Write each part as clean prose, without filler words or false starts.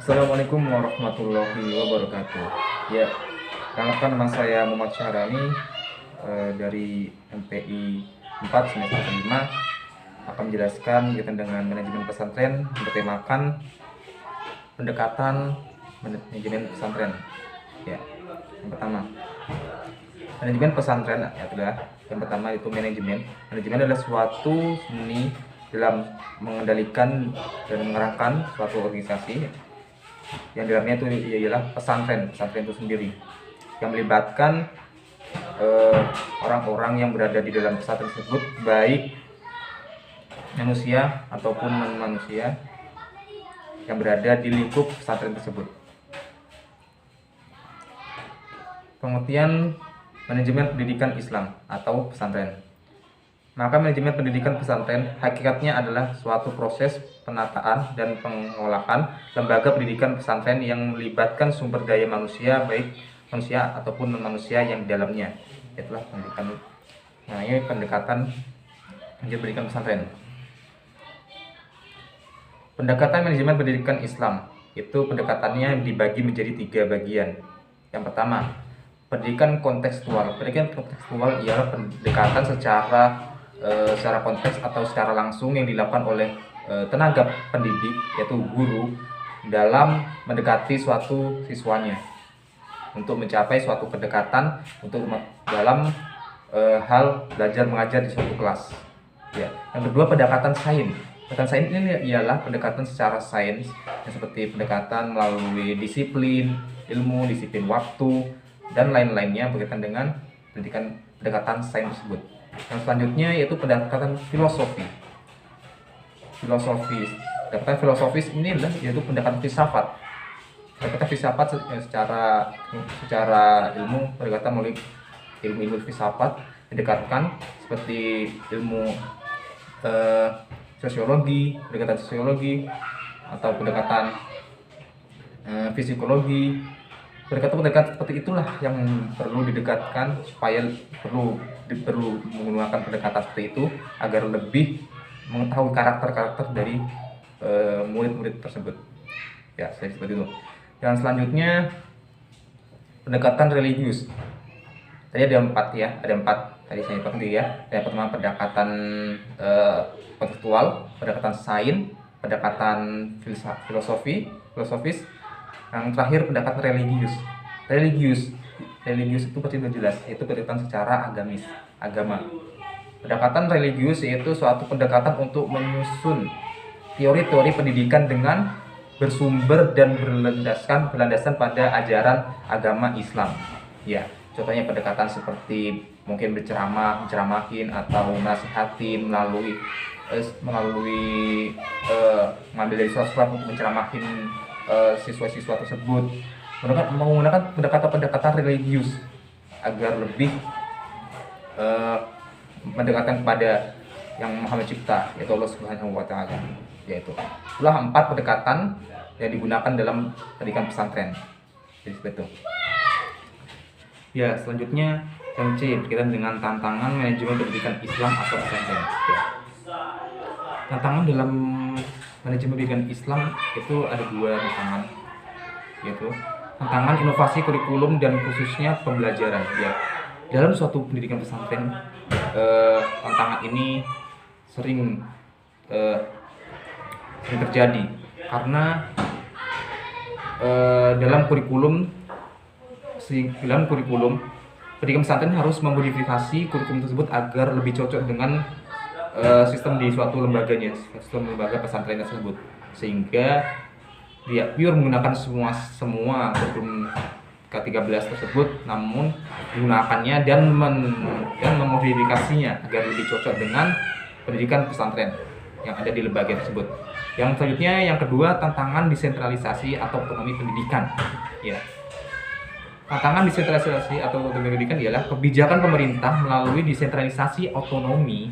Assalamualaikum warahmatullahi wabarakatuh. Ya, perkenalkan nama saya Muhammad Syahrani dari MPI 4 semester 5 akan menjelaskan berkaitan dengan manajemen pesantren bertemakan pendekatan manajemen pesantren. Ya, yang pertama manajemen pesantren adalah yang pertama itu manajemen. Manajemen adalah suatu seni dalam mengendalikan dan mengarahkan suatu organisasi yang dalamnya itu ialah pesantren itu sendiri yang melibatkan orang-orang yang berada di dalam pesantren tersebut, baik manusia ataupun non-manusia yang berada di lingkup pesantren tersebut. Pengertian manajemen pendidikan Islam atau pesantren. Maka manajemen pendidikan pesantren hakikatnya adalah suatu proses penataan dan pengolahan lembaga pendidikan pesantren yang melibatkan sumber daya manusia, baik manusia ataupun non-manusia yang di dalamnya. Itulah pendidikan, namanya pendekatan manajemen pendidikan pesantren. Pendekatan manajemen pendidikan Islam itu pendekatannya dibagi menjadi 3 bagian. Yang pertama, pendidikan kontekstual. Pendidikan kontekstual ialah pendekatan secara konteks atau secara langsung yang dilakukan oleh tenaga pendidik, yaitu guru, dalam mendekati suatu siswanya untuk mencapai suatu kedekatan untuk dalam hal belajar mengajar di suatu kelas. Ya. Yang kedua, pendekatan sains. Pendekatan sains ini ialah pendekatan secara sains, yang seperti pendekatan melalui disiplin ilmu, disiplin waktu, dan lain-lainnya berkaitan dengan pendekatan sains tersebut. Yang selanjutnya yaitu pendekatan filosofi. Pendekatan filosofis ini adalah yaitu pendekatan filsafat. Pendekatan filsafat secara ilmu, pendekatan melalui ilmu filsafat didekatkan seperti ilmu sosiologi, pendekatan sosiologi, atau pendekatan psikologi. Pendekatan seperti itulah yang perlu didekatkan, supaya perlu menggunakan pendekatan seperti itu agar lebih mengetahui karakter dari murid-murid tersebut. Ya, seperti itu. Yang selanjutnya pendekatan religius. Tadi ada 4 ya, ada 4 tadi saya bagi ya. Yang pertama pendekatan kontekstual, pendekatan sains, pendekatan filosofis. Yang terakhir pendekatan religius itu pasti sudah jelas, itu pendekatan secara agama. Pendekatan religius yaitu suatu pendekatan untuk menyusun teori-teori pendidikan dengan bersumber dan berlandaskan pada ajaran agama Islam. Ya, contohnya pendekatan seperti mungkin menceramahin atau menasihatin melalui mengambil dari surat untuk menceramahin siswa-siswa tersebut, menggunakan pendekatan religius agar lebih mendekatkan kepada yang Maha Mencipta, yaitu Allah Subhanahu wa Ta'ala. Yaitu itulah 4 pendekatan yang digunakan dalam pendidikan pesantren. Jadi seperti itu. Ya, selanjutnya yang C berkaitan dengan tantangan manajemen pendidikan Islam atau pesantren. Ya. Tantangan dalam manajemen pendidikan Islam itu ada 2 tantangan, yaitu tantangan inovasi kurikulum dan khususnya pembelajaran. Ya, dalam suatu pendidikan pesantren tantangan ini sering terjadi karena dalam kurikulum pendidikan pesantren harus memodifikasi kurikulum tersebut agar lebih cocok dengan sistem di suatu sistem lembaga pesantren tersebut, sehingga dia pure menggunakan semua kurikulum ke-13 tersebut, namun menggunakannya dan memodifikasinya agar lebih cocok dengan pendidikan pesantren yang ada di lembaga tersebut. Yang selanjutnya, yang kedua, tantangan desentralisasi atau otonomi pendidikan. Ya. Tantangan desentralisasi atau otonomi pendidikan ialah kebijakan pemerintah melalui desentralisasi otonomi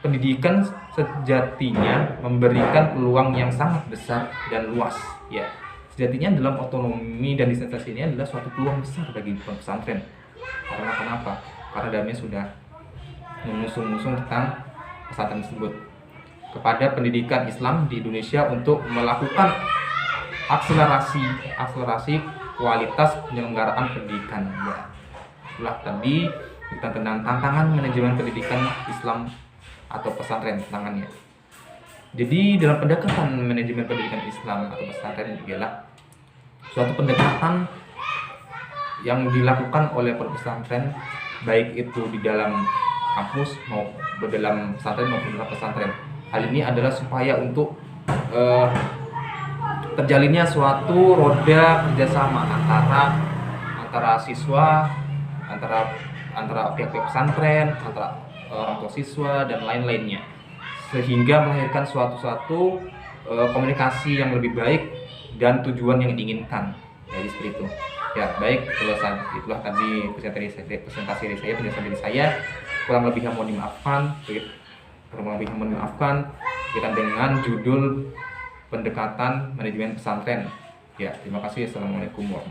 pendidikan sejatinya memberikan peluang yang sangat besar dan luas. Ya, sejatinya dalam otonomi dan desentralisasi ini adalah suatu peluang besar bagi pesantren. Karena kenapa? Karena dalamnya sudah mengusung tentang pesantren tersebut kepada pendidikan Islam di Indonesia untuk melakukan akselerasi kualitas penyelenggaraan pendidikan. Ya, itulah tadi kita tentang tantangan manajemen pendidikan Islam atau pesantren, tantangannya. Jadi dalam pendekatan manajemen pendidikan Islam atau pesantren ialah suatu pendekatan yang dilakukan oleh pesantren, baik itu di dalam kampus maupun dalam pesantren maupun dalam pesantren. Hal ini adalah supaya untuk terjalinnya suatu roda kerjasama antara siswa, antara pihak-pihak pesantren, antara orang tua siswa dan lain-lainnya, sehingga melahirkan suatu komunikasi yang lebih baik dan tujuan yang diinginkan. Jadi seperti itu. Ya, baik, itulah tadi presentasi dari saya, penjelasan dari saya. Kurang lebih mohon dimaafkan. Kita dengan judul pendekatan manajemen pesantren. Ya, terima kasih. Assalamualaikum warahmatullahi wabarakatuh.